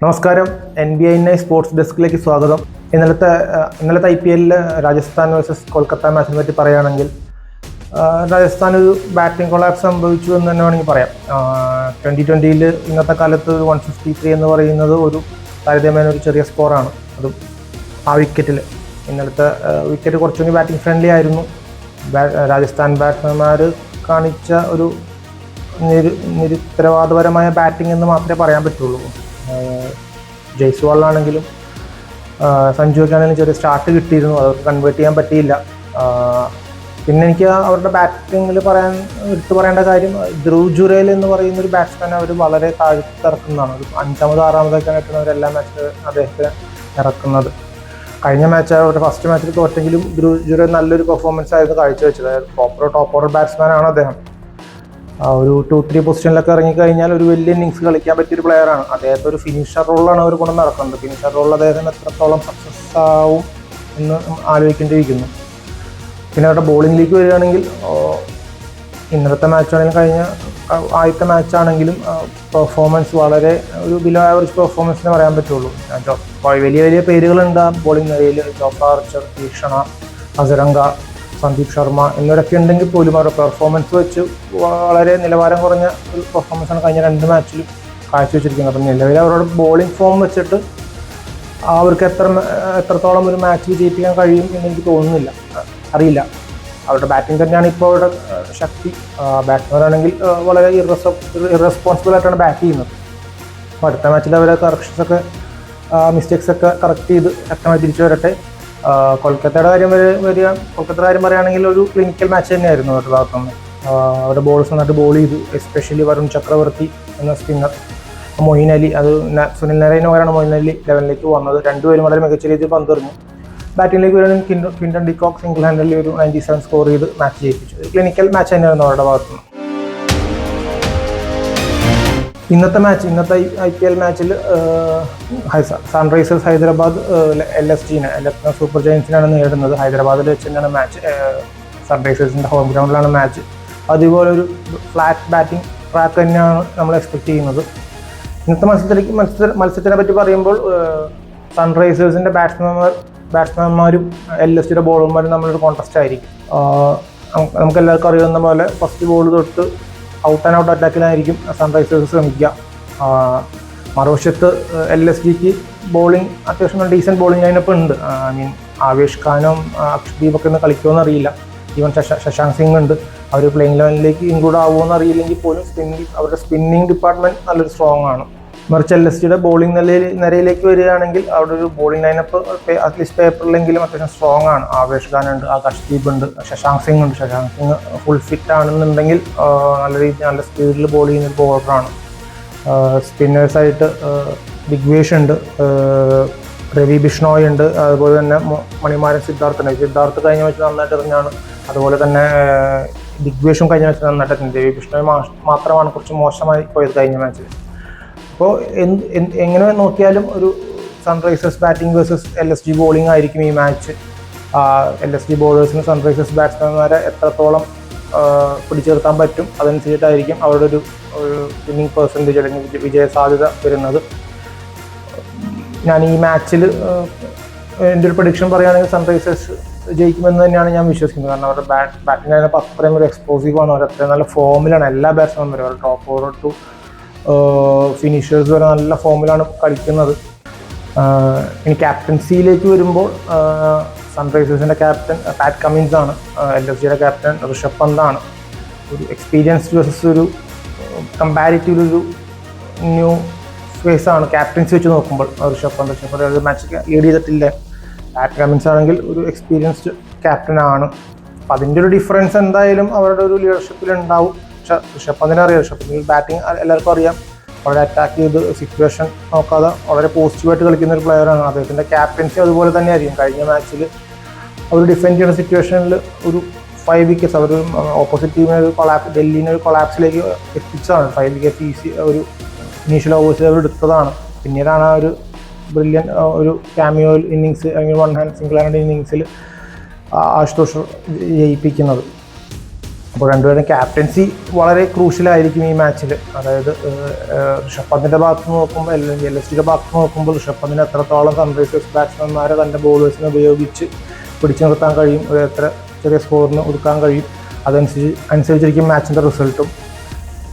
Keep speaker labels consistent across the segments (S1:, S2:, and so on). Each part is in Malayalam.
S1: നമസ്കാരം. NBA സ്പോർട്സ് ഡെസ്കിലേക്ക് സ്വാഗതം. ഇന്നലത്തെ IPL രാജസ്ഥാൻ വേഴ്സസ് കൊൽക്കത്ത മാച്ചിനെ പറ്റി പറയുകയാണെങ്കിൽ രാജസ്ഥാൻ ഒരു ബാറ്റിംഗ് കൊളാപ്സ് സംഭവിച്ചു എന്ന് തന്നെ വേണമെങ്കിൽ പറയാം. 2020 ഇന്നത്തെ കാലത്ത് ഒരു 153 എന്ന് പറയുന്നത് ഒരു താരതമ്യേന ഒരു ചെറിയ സ്കോറാണ്. അതും ആ വിക്കറ്റിൽ. ഇന്നലത്തെ വിക്കറ്റ് കുറച്ചുകൂടി ബാറ്റിംഗ് ഫ്രണ്ട്ലി ആയിരുന്നു. രാജസ്ഥാൻ ബാറ്റ്സ്മാൻമാർ കാണിച്ച ഒരു നിരുത്തരവാദപരമായ ബാറ്റിംഗ് എന്ന് മാത്രമേ പറയാൻ പറ്റുള്ളൂ. ജയ്സ്വാളിനാണെങ്കിലും സഞ്ജുവൊക്കെയാണെങ്കിലും ചെറിയ സ്റ്റാർട്ട് കിട്ടിയിരുന്നു, അത് കൺവേർട്ട് ചെയ്യാൻ പറ്റിയില്ല. പിന്നെ എനിക്ക് അവരുടെ ബാറ്റിങ്ങിൽ എടുത്തു പറയേണ്ട കാര്യം, ധ്രുവ് ജുറേൽ എന്ന് പറയുന്ന ഒരു ബാറ്റ്സ്മാൻ അവർ വളരെ താഴ്ത്തിറക്കുന്നതാണ്. ഒരു 5ാമതോ 6ാമതൊക്കെയായിട്ടാണ് അവരെല്ലാ മാച്ചിലും അദ്ദേഹത്തെ ഇറക്കുന്നത്. കഴിഞ്ഞ മാച്ച് അവരുടെ ഫസ്റ്റ് മാച്ചിൽ തോറ്റെങ്കിലും ധ്രുവ് ജുറേൽ നല്ലൊരു പെർഫോമൻസ് ആയിരുന്നു കാഴ്ചവെച്ചത്. ടോപ്പ് ഓർഡർ ബാറ്റ്സ്മാനാണ് അദ്ദേഹം. ഒരു 2-3 പൊസിഷനിലൊക്കെ ഇറങ്ങിക്കഴിഞ്ഞാൽ ഒരു വലിയ ഇന്നിങ്സ് കളിക്കാൻ പറ്റിയൊരു പ്ലെയറാണ്. അദ്ദേഹത്തെ ഒരു ഫിനിഷർ റോളാണ് അവർ കൊണ്ട് നടക്കുന്നത്. ഫിനിഷർ റോളിൽ അദ്ദേഹത്തിന് എത്രത്തോളം സക്സസ് ആവും എന്ന് ആലോചിക്കേണ്ടിയിരിക്കുന്നു. പിന്നെ അവരുടെ ബോളിംഗിലേക്ക് വരികയാണെങ്കിൽ ഇന്നലത്തെ മാച്ചാണെങ്കിലും കഴിഞ്ഞ ആദ്യത്തെ മാച്ചാണെങ്കിലും പെർഫോമൻസ് വളരെ ഒരു ബിലോ ആവറേജ് പെർഫോമൻസ് എന്ന് പറയാൻ പറ്റുള്ളൂ. വലിയ വലിയ പേരുകളുണ്ട് ബോളിംഗ് നിരയിൽ. ജോഫ്ര ആർച്ചർ, തീക്ഷണ, അസരംഗ, സന്ദീപ് ശർമ്മ എന്നിവരൊക്കെ ഉണ്ടെങ്കിൽ പോലും അവരുടെ പെർഫോമൻസ് വെച്ച് വളരെ നിലവാരം കുറഞ്ഞ ഒരു പെർഫോമൻസാണ് കഴിഞ്ഞ 2 മാച്ചിലും കാഴ്ചവെച്ചിരിക്കുന്നത്. അപ്പം നിലവിൽ അവരുടെ ബോളിംഗ് ഫോം വെച്ചിട്ട് അവർക്ക് എത്രത്തോളം ഒരു മാച്ച് വിജയിപ്പിക്കാൻ കഴിയും എന്ന് എനിക്ക് തോന്നുന്നില്ല, അറിയില്ല. അവരുടെ ബാറ്റിംഗ് തന്നെയാണ് ഇപ്പോൾ അവരുടെ ശക്തി. ബാറ്റ്സ്മാനാണെങ്കിൽ വളരെ ഇറസ്പോൺസിബിൾ ആയിട്ടാണ് ബാറ്റ് ചെയ്യുന്നത്. അപ്പോൾ അടുത്ത മാച്ചിൽ അവരെ കറക്ഷൻസൊക്കെ മിസ്റ്റേക്സൊക്കെ കറക്റ്റ് ചെയ്ത് ശക്തമായി തിരിച്ചു വരട്ടെ. കൊൽക്കത്തയുടെ കാര്യം പറയുകയാണെങ്കിൽ ഒരു ക്ലിനിക്കൽ മാച്ച് തന്നെയായിരുന്നു അവരുടെ ഭാഗത്തുനിന്ന്. അവരുടെ ബോൾസ് നന്നായിട്ട് ബോൾ ചെയ്തു. എസ്പെഷ്യലി വരുൺ ചക്രവർത്തി എന്ന സ്പിന്നർ, മൊയിൻ അലി, അത് സുനിൽ നരൈന് പകരമാണ് മൊയിൻ അലി 11ലേക്ക് വന്നത്. രണ്ടുപേരും വളരെ മികച്ച രീതിയിൽ പന്തെറിഞ്ഞു. ബാറ്റിംഗിലേക്ക് വരുകയാണെങ്കിൽ ക്വിന്റൺ ഡിക്കോക്ക് സിംഗിൾ ഹാൻഡിൽ ഒരു 97 സ്കോർ ചെയ്ത് മാച്ച് ജയിപ്പിച്ചു. ക്ലിനിക്കൽ മാച്ച് തന്നെയായിരുന്നു അവരുടെ ഭാഗത്തുനിന്ന്. ഇന്നത്തെ IPL മാച്ചിൽ സൺറൈസേഴ്സ് ഹൈദരാബാദ് LSGനെ ലക്നൗ സൂപ്പർ ജയൻസിനാണ് നേടുന്നത്. ഹൈദരാബാദിൽ വെച്ച് തന്നെയാണ് മാച്ച്. സൺറൈസേഴ്സിൻ്റെ ഹോം ഗ്രൗണ്ടിലാണ് മാച്ച്. അതുപോലെ ഒരു ഫ്ലാറ്റ് ബാറ്റിംഗ് ട്രാക്ക് തന്നെയാണ് നമ്മൾ എക്സ്പെക്ട് ചെയ്യുന്നത്. ഇന്നത്തെ മത്സരത്തിനെ പറ്റി പറയുമ്പോൾ സൺറൈസേഴ്സിൻ്റെ ബാറ്റ്സ്മാൻമാരും LSGയുടെ ബോളർമാരും നമ്മളൊരു കോൺടെസ്റ്റ് ആയിരിക്കും. നമുക്ക് എല്ലാവർക്കും അറിയാവുന്ന പോലെ ഫസ്റ്റ് ബോൾ തൊട്ട് ഔട്ട് ആൻഡ് ഔട്ട് അറ്റാക്കിലായിരിക്കും സൺറൈസേഴ്സ് ശ്രമിക്കുക. മറുവശത്ത് LSGക്ക് ബോളിംഗ് അത്യാവശ്യം ഡീസൻറ്റ് ബോളിംഗ് ലൈനപ്പ് ഉണ്ട്. ആവേശ് ഖാനും അക്ഷദീപൊക്കെ ഒന്ന് കളിക്കുമോ എന്നറിയില്ല. ഈവൻ ശശാങ്ക് സിംഗ് ഉണ്ട്. അവർ പ്ലേയിങ് ലെവലിലേക്ക് ഇൻക്ലൂഡ് ആവുമോ എന്നറിയില്ലെങ്കിൽ പോലും അവരുടെ സ്പിന്നിങ് ഡിപ്പാർട്ട്മെൻറ്റ് നല്ലൊരു സ്ട്രോങ് ആണ്. മറിച്ച് LSGയുടെ ബോളിംഗ് നിരയിലേക്ക് വരികയാണെങ്കിൽ അവിടെ ഒരു ബോളിംഗ് ലൈനപ്പ് അറ്റ്ലീസ്റ്റ് പേപ്പറിലെങ്കിലും അത്യാവശ്യം സ്ട്രോങ് ആണ്. ആവേശ് ഖാൻ ഉണ്ട്, ആകാശ്ദീപ് ഉണ്ട്, ശശാങ്ക് സിംഗ് ഉണ്ട്. ശശാങ്ക് സിംഗ് ഫുൾ ഫിറ്റ് ആണെന്നുണ്ടെങ്കിൽ നല്ല സ്പീഡിൽ ബോൾ ചെയ്യുന്നൊരു ബോളറാണ്. സ്പിന്നേഴ്സായിട്ട് ദിഗ്വേഷ് ഉണ്ട്, രവി ബിഷ്ണോയ് ഉണ്ട്, അതുപോലെ തന്നെ മണിമാരൻ സിദ്ധാർത്ഥ് കഴിഞ്ഞ വെച്ച് നന്നായിട്ട് എറിഞ്ഞാണ്. അതുപോലെ തന്നെ ദിഗ്വേഷും കഴിഞ്ഞ വെച്ച് നന്നായിട്ട് എറിഞ്ഞു. രവി ബിഷ്ണോയ് മാത്രമാണ് കുറച്ച് മോശമായി പോയത് കഴിഞ്ഞ മാച്ചിൽ. അപ്പോൾ എങ്ങനെ നോക്കിയാലും ഒരു Sunrisers batting versus LSG bowling ആയിരിക്കും ഈ മാച്ച്. LSG ബോളേഴ്സിന് സൺറൈസേഴ്സ് ബാറ്റ്സ്മാൻമാരെ എത്രത്തോളം പിടിച്ചെടുക്കാൻ പറ്റും അതനുസരിച്ചിട്ടായിരിക്കും അവരുടെ ഒരു വിന്നിംഗ് പെർസെൻറ്റേജ് അല്ലെങ്കിൽ വിജയ സാധ്യത വരുന്നത്. ഞാൻ ഈ മാച്ചിൽ എൻ്റെ ഒരു പ്രഡിക്ഷൻ പറയുകയാണെങ്കിൽ സൺറൈസേഴ്സ് ജയിക്കുമെന്ന് തന്നെയാണ് ഞാൻ വിശ്വസിക്കുന്നത്. കാരണം അവരുടെ ബാറ്റിംഗ് ലൈനപ്പ് അത്രയും ഒരു എക്സ്പ്ലോസീവാണ്. അവർ അത്രയും നല്ല ഫോമിലാണ് എല്ലാ ബാറ്റ്സ്മാൻമാരും. അവരുടെ ടോപ്പ് ഓർഡർ ടു ഫിനിഷേഴ്സ് വരെ നല്ല ഫോമിലാണ് കളിക്കുന്നത്. ഇനി ക്യാപ്റ്റൻസിയിലേക്ക് വരുമ്പോൾ സൺറൈസേഴ്സിൻ്റെ ക്യാപ്റ്റൻ പാറ്റ് കമ്മിൻസ് ആണ്. LSGയുടെ ക്യാപ്റ്റൻ ഋഷഭ് പന്താണ്. ഒരു എക്സ്പീരിയൻസ്ഡ് വേഴ്സസ് ഒരു കമ്പാരിറ്റീവ് ഒരു ന്യൂ ഫേസ് ആണ് ക്യാപ്റ്റൻസി വെച്ച് നോക്കുമ്പോൾ. ഋഷഭ് പന്ത് ഒരു മാച്ച് ലീഡ് ചെയ്തിട്ടില്ല. പാറ്റ് കമ്മിൻസ് ആണെങ്കിൽ ഒരു എക്സ്പീരിയൻസ്ഡ് ക്യാപ്റ്റൻ ആണ്. അപ്പം അതിൻ്റെ ഒരു ഡിഫറൻസ് എന്തായാലും അവരുടെ ഒരു ലീഡർഷിപ്പിൽ ഉണ്ടാവും. ഋഷഭ് പന്തിനെ അറിയാം. ഋഷഭ് പന്തിന് ബാറ്റിംഗ് എല്ലാവർക്കും അറിയാം. വളരെ അറ്റാക്ക് ചെയ്ത് സിറ്റുവേഷൻ നോക്കാതെ വളരെ പോസിറ്റീവായിട്ട് കളിക്കുന്ന ഒരു പ്ലെയറാണ്. അദ്ദേഹത്തിൻ്റെ ക്യാപ്റ്റൻസി അതുപോലെ തന്നെ ആയിരിക്കും. കഴിഞ്ഞ മാച്ചിൽ അവർ ഡിഫെൻഡ് ചെയ്യുന്ന സിറ്റുവേഷനിൽ ഒരു 5 വിക്കറ്റ്സ് അവർ ഓപ്പോസിറ്റ് ടീമിനെ ഒരു ഡൽഹിനെ ഒരു കൊളാപ്സിലേക്ക് എത്തിച്ചതാണ്. 5 വിക്കറ്റ് ഒരു ഇനീഷ്യൽ ഓവേഴ്സിൽ അവർ എടുത്തതാണ്. പിന്നീടാണ് ആ ഒരു ബ്രില്യൻ ഒരു ക്യാമിയോ ഇന്നിങ്സ് അല്ലെങ്കിൽ 1 ഹാൻഡ് സിംഗിൾ ഹാൻഡ് ഇന്നിങ്സിൽ ആശുതോഷ് ജയിപ്പിക്കുന്നത്. അപ്പോൾ രണ്ടുപേരും ക്യാപ്റ്റൻസി വളരെ ക്രൂഷ്യലായിരിക്കും ഈ മാച്ചിൽ. അതായത് ഋഷഭ് പന്തിൻ്റെ ഭാഗത്ത് നോക്കുമ്പോൾ അല്ലെങ്കിൽ LSGയുടെ ഭാഗത്ത് നോക്കുമ്പോൾ ഋഷഭ് പന്തിന് എത്രത്തോളം സൺറൈസേഴ്സ് ബാറ്റ്സ്മാൻമാരെ തൻ്റെ ബോളേഴ്സിനെ ഉപയോഗിച്ച് പിടിച്ചു നിർത്താൻ കഴിയും, ഒരു എത്ര ചെറിയ സ്കോറിന് ഒതുക്കാൻ കഴിയും, അനുസരിച്ചിരിക്കും മാച്ചിൻ്റെ റിസൾട്ടും.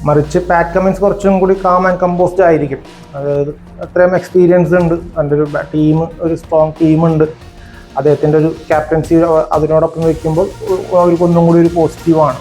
S1: മറിച്ച് പാറ്റ് കമിൻസ് കുറച്ചും കൂടി കാം ആൻഡ് കമ്പോസ്ഡ് ആയിരിക്കും. അതായത് അത്രയും എക്സ്പീരിയൻസ് ഉണ്ട്, എൻ്റെ ഒരു ടീം, ഒരു സ്ട്രോങ് ടീമുണ്ട്. അദ്ദേഹത്തിൻ്റെ ഒരു ക്യാപ്റ്റൻസി അതിനോടൊപ്പം വയ്ക്കുമ്പോൾ അവർക്കൊന്നും കൂടി ഒരു പോസിറ്റീവാണ്.